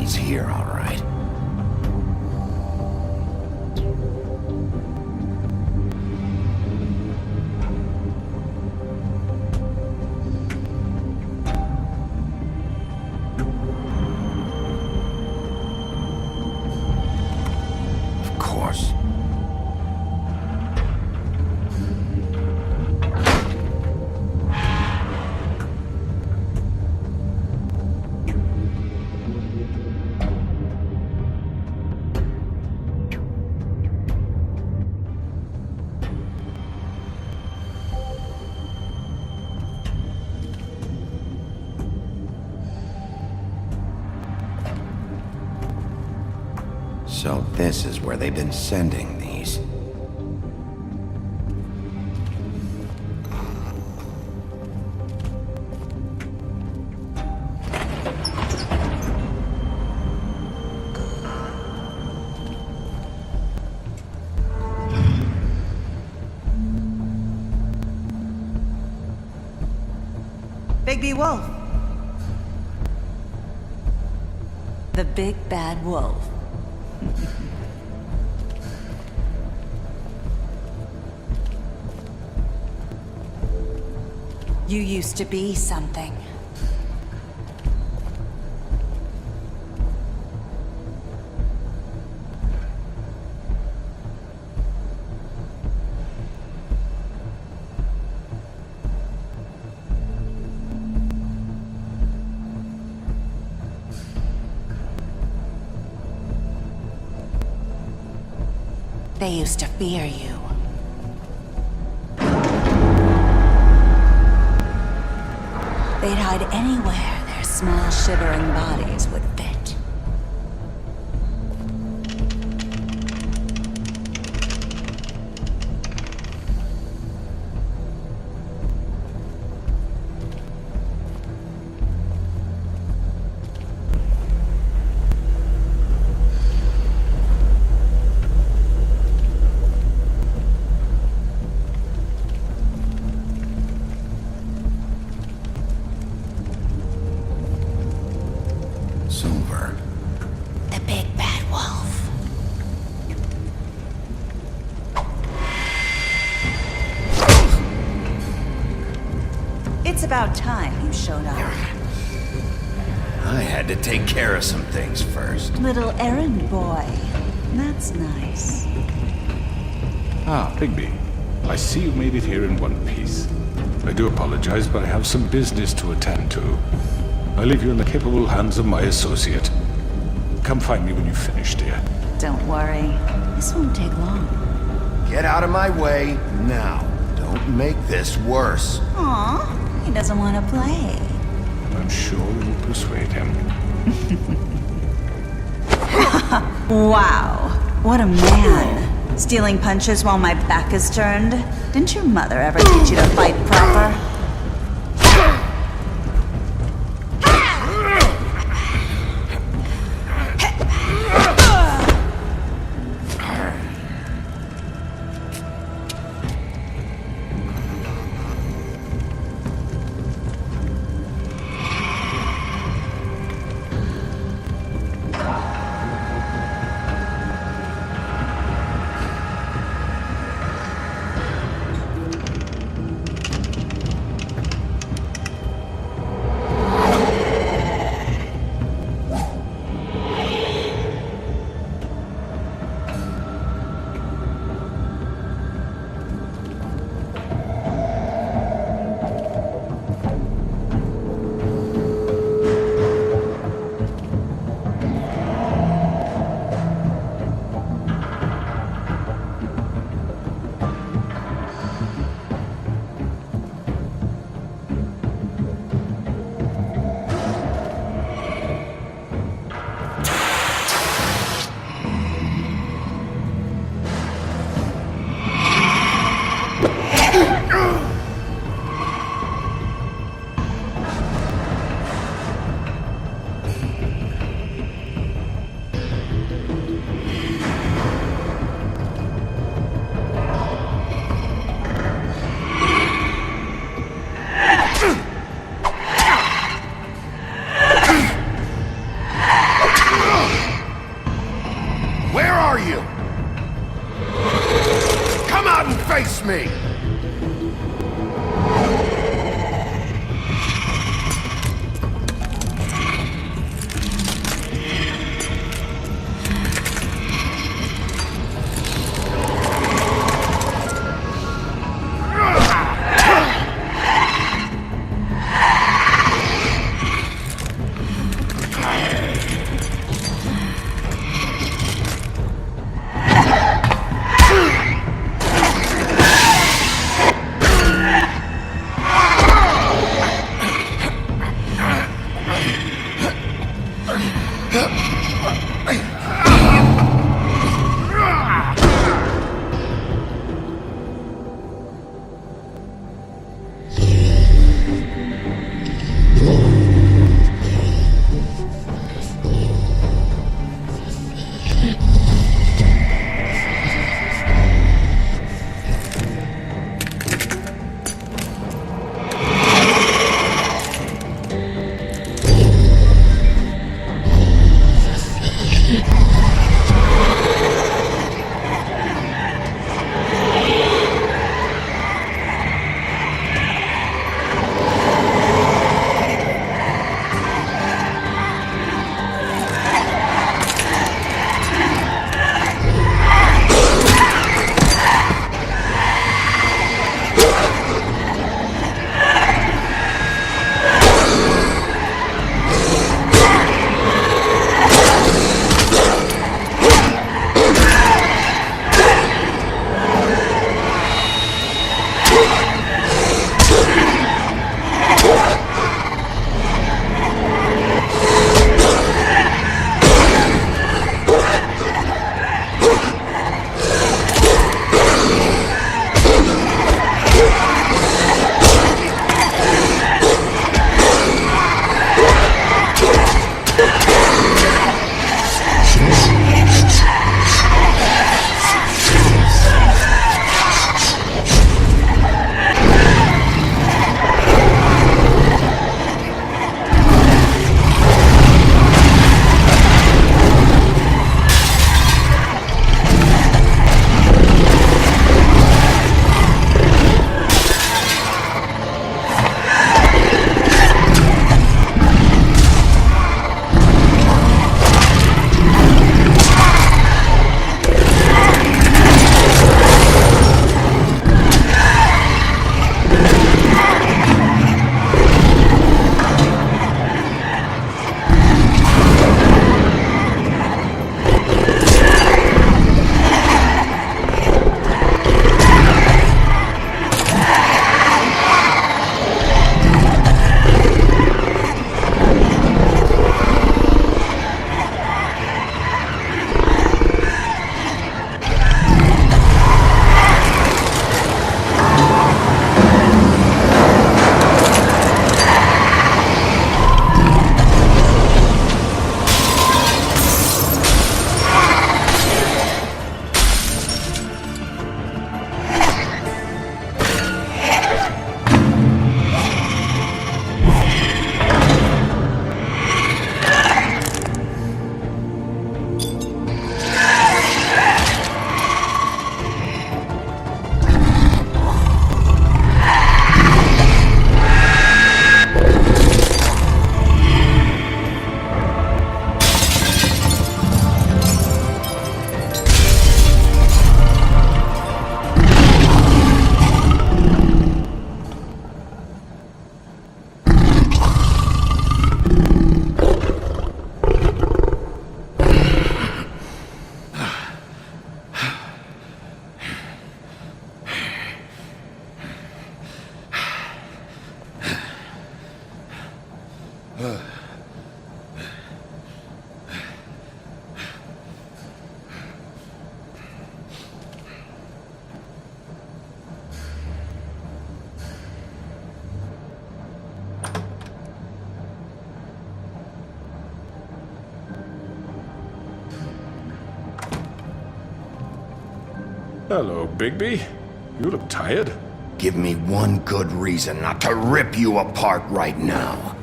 He's here, all right. Of course. So this is where they've been sending these. Big Wolf. The big bad wolf. You used to be something. They used to fear you. They'd hide anywhere their small, shivering bodies would fit. Silver. The big bad wolf. It's about time you showed up. I had to take care of some things first. Little errand boy. That's nice. Ah, Bigby. I see you made it here in one piece. I do apologize, but I have some business to attend to. I leave you in the capable hands of my associate. Come find me when you've finished, dear. Don't worry. This won't take long. Get out of my way now. Don't make this worse. Aw, he doesn't want to play. I'm sure you'll persuade him. Wow, what a man. Stealing punches while my back is turned? Didn't your mother ever teach you to fight proper? Hello, Bigby. You look tired. Give me one good reason not to rip you apart right now.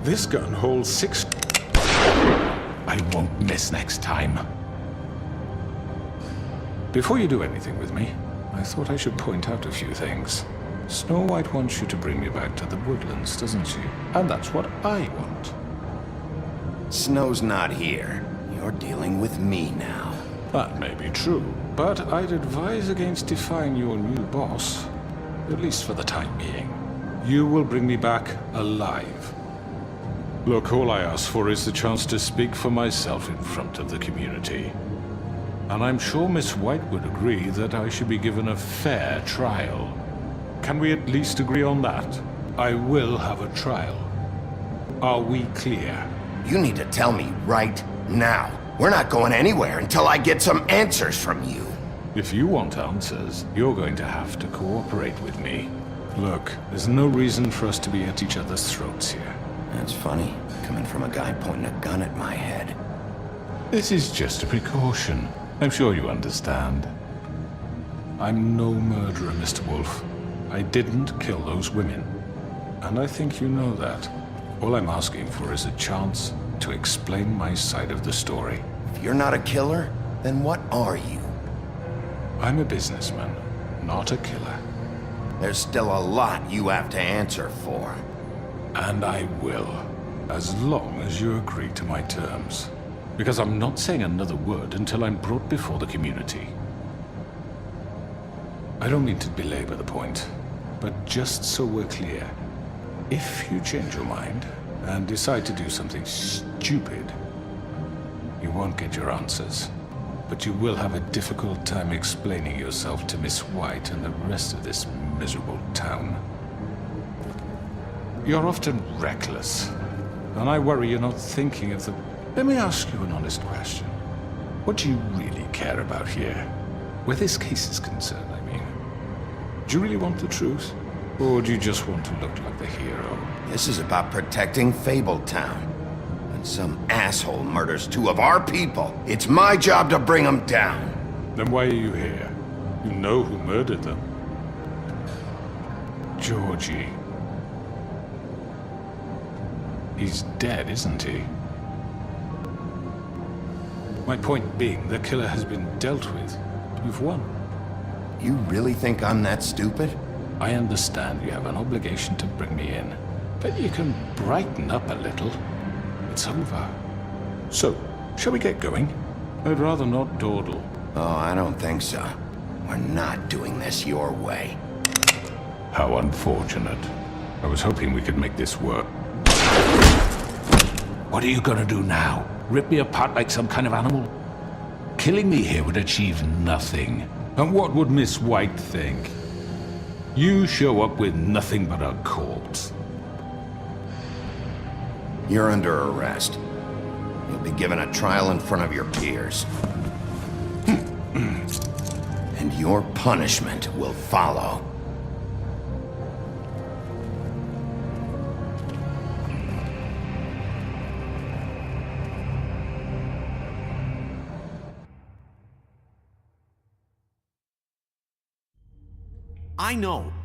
This gun holds 6... I won't miss next time. Before you do anything with me, I thought I should point out a few things. Snow White wants you to bring me back to the woodlands, doesn't she? And that's what I want. Snow's not here. You're dealing with me now. That may be true, but I'd advise against defying your new boss, at least for the time being. You will bring me back alive. Look, all I ask for is the chance to speak for myself in front of the community. And I'm sure Miss White would agree that I should be given a fair trial. Can we at least agree on that? I will have a trial. Are we clear? You need to tell me right now. We're not going anywhere until I get some answers from you. If you want answers, you're going to have to cooperate with me. Look, there's no reason for us to be at each other's throats here. That's funny, coming from a guy pointing a gun at my head. This is just a precaution. I'm sure you understand. I'm no murderer, Mr. Wolf. I didn't kill those women. And I think you know that. All I'm asking for is a chance to explain my side of the story. If you're not a killer, then what are you? I'm a businessman, not a killer. There's still a lot you have to answer for. And I will, as long as you agree to my terms. Because I'm not saying another word until I'm brought before the community. I don't mean to belabor the point, but just so we're clear, if you change your mind and decide to do something stupid, you won't get your answers. But you will have a difficult time explaining yourself to Miss White and the rest of this miserable town. You're often reckless, and I worry you're not thinking of the... Let me ask you an honest question. What do you really care about here? Where this case is concerned, I mean. Do you really want the truth? Or do you just want to look like the hero? This is about protecting Fabletown. When some asshole murders two of our people, it's my job to bring them down. Then why are you here? You know who murdered them. Georgie. He's dead, isn't he? My point being, the killer has been dealt with. You've won. You really think I'm that stupid? I understand you have an obligation to bring me in, but you can brighten up a little. It's over. So, shall we get going? I'd rather not dawdle. Oh, I don't think so. We're not doing this your way. How unfortunate. I was hoping we could make this work. What are you gonna do now? Rip me apart like some kind of animal? Killing me here would achieve nothing. And what would Miss White think? You show up with nothing but a corpse. You're under arrest. You'll be given a trial in front of your peers. And your punishment will follow.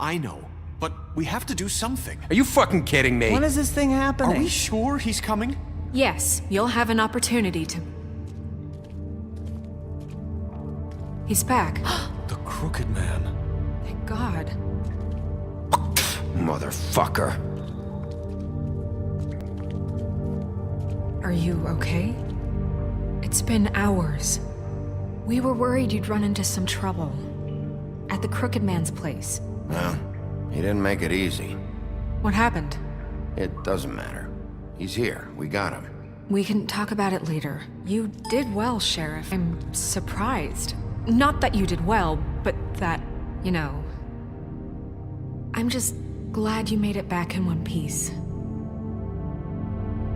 I know. But we have to do something. Are you fucking kidding me? When is this thing happening? Are we sure he's coming? Yes, you'll have an opportunity to... He's back. The Crooked Man. Thank God. Motherfucker. Are you okay? It's been hours. We were worried you'd run into some trouble. At the Crooked Man's place. Well, he didn't make it easy. What happened? It doesn't matter. He's here. We got him. We can talk about it later. You did well, Sheriff. I'm surprised. Not that you did well, but that, you know... I'm just glad you made it back in one piece.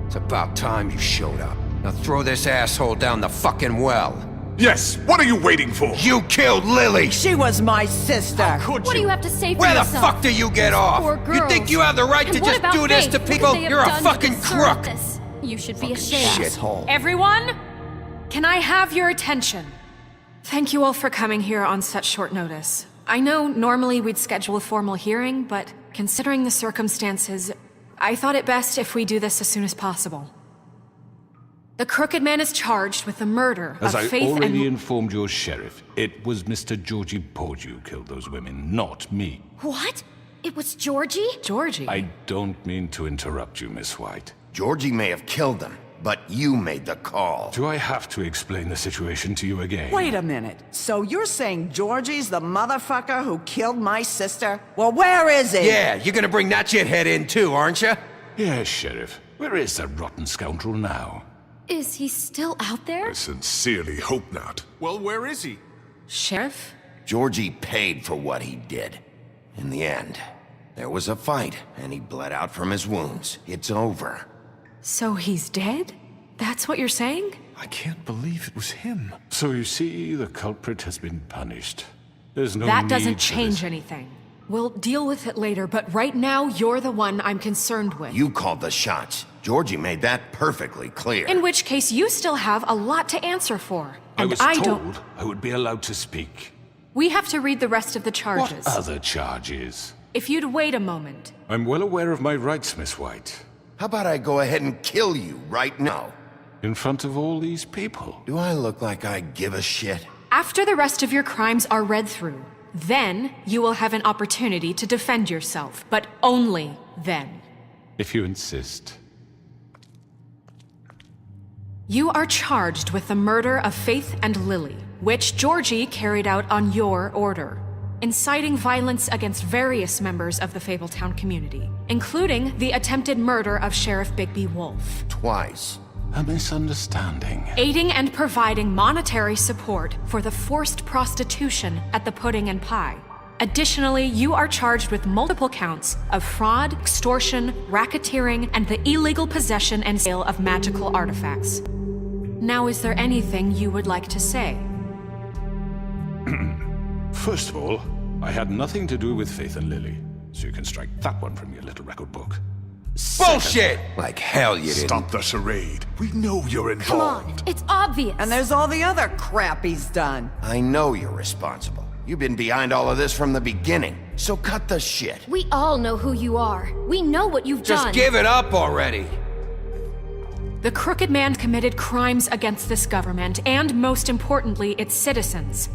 It's about time you showed up. Now throw this asshole down the fucking well. Yes, what are you waiting for? You killed Lily! She was my sister. Could What do you have to say for Where the yourself? fuck do you get off? Poor You girls. think you have the right And to what just about do this Faith? to What could people? they have You're a done to fucking deserve crook! this? You should be ashamed. Shithole. Everyone, can I have your attention? Thank you all for coming here on such short notice. I know normally we'd schedule a formal hearing, but considering the circumstances, I thought it best if we do this as soon as possible. The Crooked Man is charged with the murder As of I Faith already and... informed your sheriff, it was Mr. Georgie Porgy who killed those women, not me. What? It was Georgie? Georgie? I don't mean to interrupt you, Miss White. Georgie may have killed them, but you made the call. Do I have to explain the situation to you again? Wait a minute. So you're saying Georgie's the motherfucker who killed my sister? Well, where is he? Yeah, you're gonna bring that shithead in too, aren't you? Yes, Sheriff. Where is that rotten scoundrel now? Is he still out there? I sincerely hope not. Well, where is he? Sheriff? Georgie paid for what he did. In the end, there was a fight, and he bled out from his wounds. It's over. So he's dead? That's what you're saying? I can't believe it was him. So you see, the culprit has been punished. There's no That need doesn't for change this. anything. We'll deal with it later, but right now, you're the one I'm concerned with. You called the shots. Georgie made that perfectly clear. In which case, you still have a lot to answer for. I And was don't. told I would be allowed to speak. We have to read the rest of the charges. What other charges? If you'd wait a moment. I'm well aware of my rights, Miss White. How about I go ahead and kill you right now? In front of all these people. Do I look like I give a shit? After the rest of your crimes are read through, then you will have an opportunity to defend yourself, but only then. If you insist. You are charged with the murder of Faith and Lily, which Georgie carried out on your order, inciting violence against various members of the Fabletown community, including the attempted murder of Sheriff Bigby Wolf. Twice. A misunderstanding. Aiding and providing monetary support for the forced prostitution at the Pudding and Pie. Additionally, you are charged with multiple counts of fraud, extortion, racketeering, and the illegal possession and sale of magical artifacts. Now, is there anything you would like to say? First of all, I had nothing to do with Faith and Lily, so you can strike that one from your little record book. Bullshit! Like hell you didn't. Stop the charade. We know you're Come involved. on, it's obvious. And there's all the other crap he's done. I know you're responsible. You've been behind all of this from the beginning, so cut the shit. We all know who you are. We know what you've Just done. give it up already. The Crooked Man committed crimes against this government and, most importantly, its citizens.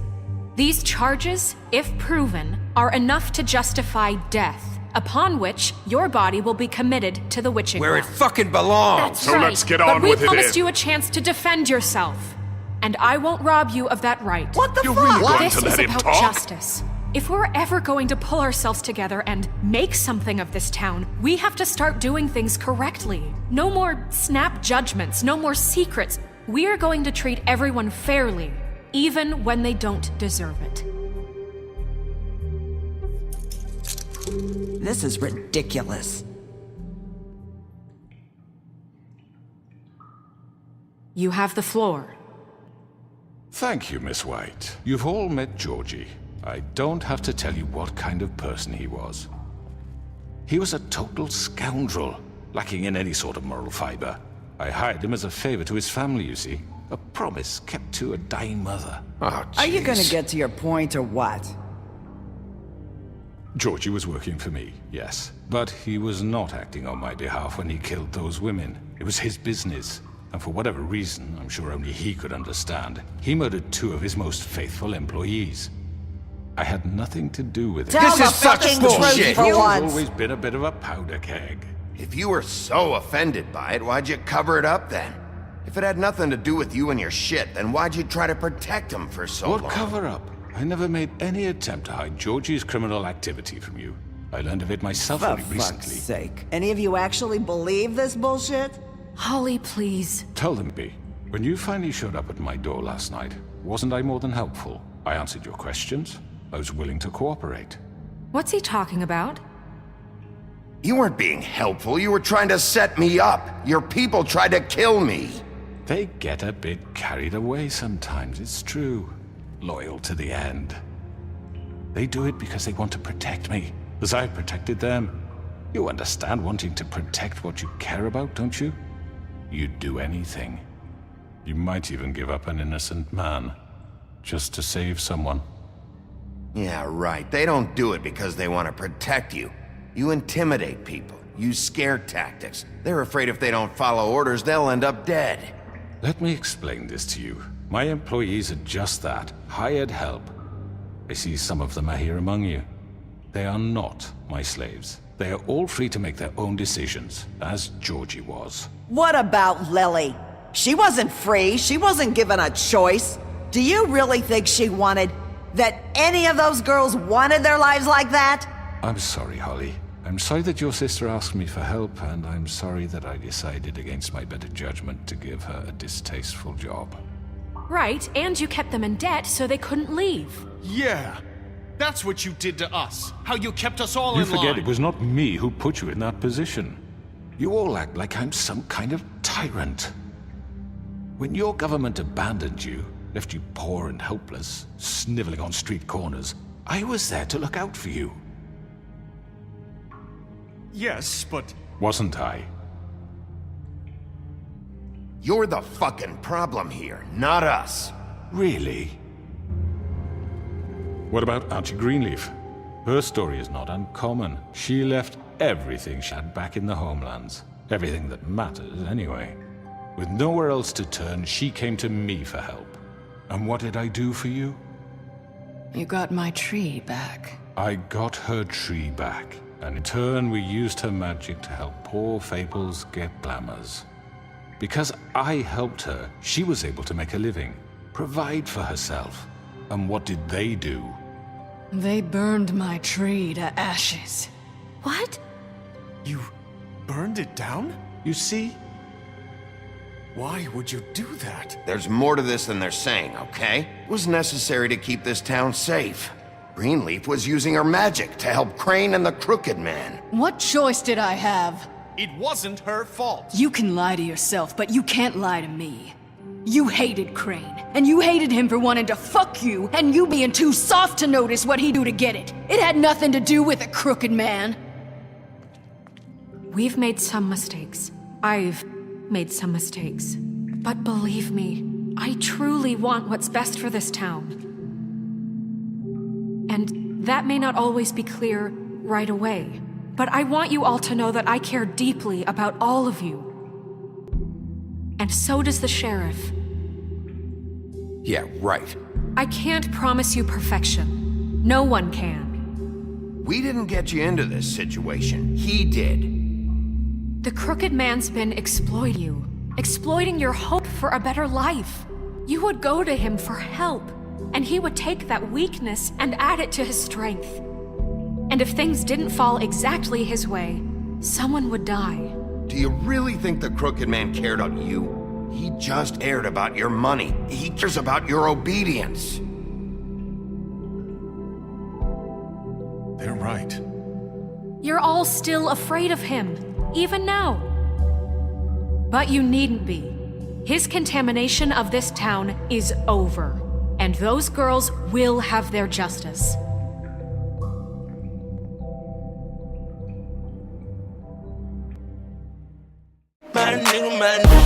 These charges, if proven, are enough to justify death, upon which your body will be committed to the witching Where it well. fucking belongs. That's So right. let's get But on we with it. promised Ed. you a chance to defend yourself, and I won't rob you of that right. What the You're fuck? really going This to is let him about talk? justice. If we're ever going to pull ourselves together and make something of this town, we have to start doing things correctly. No more snap judgments, no more secrets. We are going to treat everyone fairly, even when they don't deserve it. This is ridiculous. You have the floor. Thank you, Miss White. You've all met Georgie. I don't have to tell you what kind of person he was. He was a total scoundrel, lacking in any sort of moral fiber. I hired him as a favor to his family, you see. A promise kept to a dying mother. Oh, Are you gonna jeez. get to your point or what? Georgie was working for me, yes. But he was not acting on my behalf when he killed those women. It was his business. And for whatever reason, I'm sure only he could understand, he murdered 2 of his most faithful employees. I had nothing to do with it. Tell This the is such fucking bullshit. truth for He's once. always been a bit of a powder keg. If you were so offended by it, why'd you cover it up then? If it had nothing to do with you and your shit, then why'd you try to protect him for so What long? cover up? I never made any attempt to hide Georgie's criminal activity from you. I learned of it myself For only fuck's recently. sake. Any of you actually believe this bullshit? Holly, please. Tell them, B. When you finally showed up at my door last night, wasn't I more than helpful? I answered your questions. I was willing to cooperate. What's he talking about? You weren't being helpful, you were trying to set me up. Your people tried to kill me. They get a bit carried away sometimes, it's true. Loyal to the end. They do it because they want to protect me, as I protected them. You understand wanting to protect what you care about, don't you? You'd do anything. You might even give up an innocent man, just to save someone. Yeah, right. They don't do it because they want to protect you. You intimidate people, use scare tactics. They're afraid if they don't follow orders, they'll end up dead. Let me explain this to you. My employees are just that, hired help. I see some of them are here among you. They are not my slaves. They are all free to make their own decisions, as Georgie was. What about Lily? She wasn't free. She wasn't given a choice. Do you really think she wanted... that any of those girls wanted their lives like that? I'm sorry, Holly. I'm sorry that your sister asked me for help, and I'm sorry that I decided against my better judgment to give her a distasteful job. Right, and you kept them in debt so they couldn't leave. Yeah. That's what you did to us. How you kept us all You in line. forget it was not me who put you in that position. You all act like I'm some kind of tyrant. When your government abandoned you, left you poor and helpless, sniveling on street corners, I was there to look out for you. Yes, but... Wasn't I? You're the fucking problem here, not us. Really? What about Auntie Greenleaf? Her story is not uncommon. She left everything she had back in the homelands. Everything that matters, anyway. With nowhere else to turn, she came to me for help. And what did I do for you? You got my tree back. I got her tree back, and in turn we used her magic to help poor Fables get glamours. Because I helped her, she was able to make a living, provide for herself. And what did they do? They burned my tree to ashes. What? You burned it down? You see? Why would you do that? There's more to this than they're saying, okay? It was necessary to keep this town safe. Greenleaf was using her magic to help Crane and the Crooked Man. What choice did I have? It wasn't her fault. You can lie to yourself, but you can't lie to me. You hated Crane, and you hated him for wanting to fuck you, and you being too soft to notice what he'd do to get it. It had nothing to do with a Crooked Man. We've made some mistakes. I've made some mistakes. But believe me, I truly want what's best for this town. And that may not always be clear right away, but I want you all to know that I care deeply about all of you. And so does the sheriff. Yeah, right. I can't promise you perfection. No one can. We didn't get you into this situation. He did. The Crooked Man's been exploiting you, exploiting your hope for a better life. You would go to him for help, and he would take that weakness and add it to his strength. And if things didn't fall exactly his way, someone would die. Do you really think the Crooked Man cared about you? He just cared about your money. He cares about your obedience. They're right. You're all still afraid of him, even now. But you needn't be. His contamination of this town is over, and those girls will have their justice. My nigga,